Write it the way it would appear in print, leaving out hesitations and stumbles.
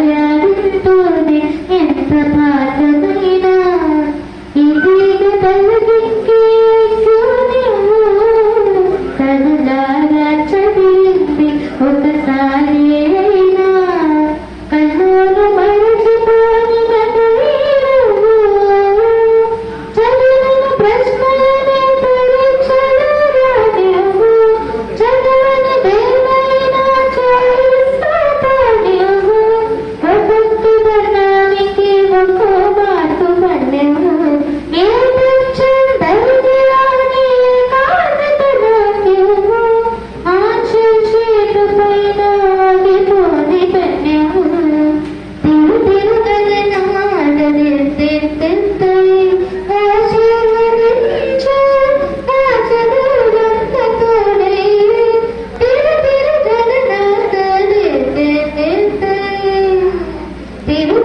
చెవులాయాడితోనే ఎంత భాగమైనా ఇదిగ తలదిక్కే కనులారా చదివింది ఒకసారి అయినా కన్నులు మరచిపోని చదివిన ప్రశ్నలనే పరీక్షలు రానివ్వు చదవని దేవైనా చేయిస్తానివ్వు ఒక్కొక్క వర్ణానికి ఒక్కో మార్పు పన్నెవు నేర్పించం ధైర్యాన్ని కాదతనాకివ్వు ఆశీషేటు పైన ఆగిపోని పన్నెవు తిరు తిరుగలనాడనిర్దిత్తై ఆశీర్వదించు ఆచరణతోడై తిరు తిరుగలనాడనిర్దిత్తై తిరు